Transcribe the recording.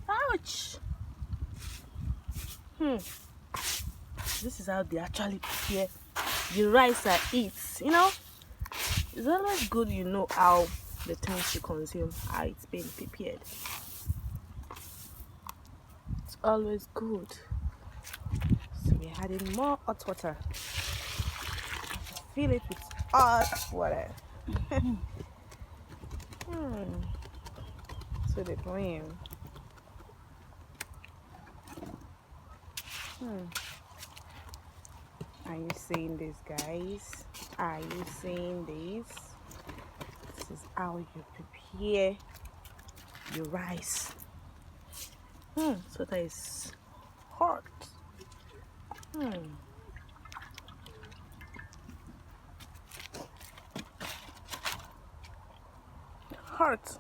Ouch. This is how they actually prepare the rice I eat. It's always good how the things you consume, how it's been prepared. It's always good. So we're adding more hot water. Fill it with hot water. So the brim. Are you seeing this, guys? Are you seeing this? This is how you prepare your rice. So that is hot. Hot.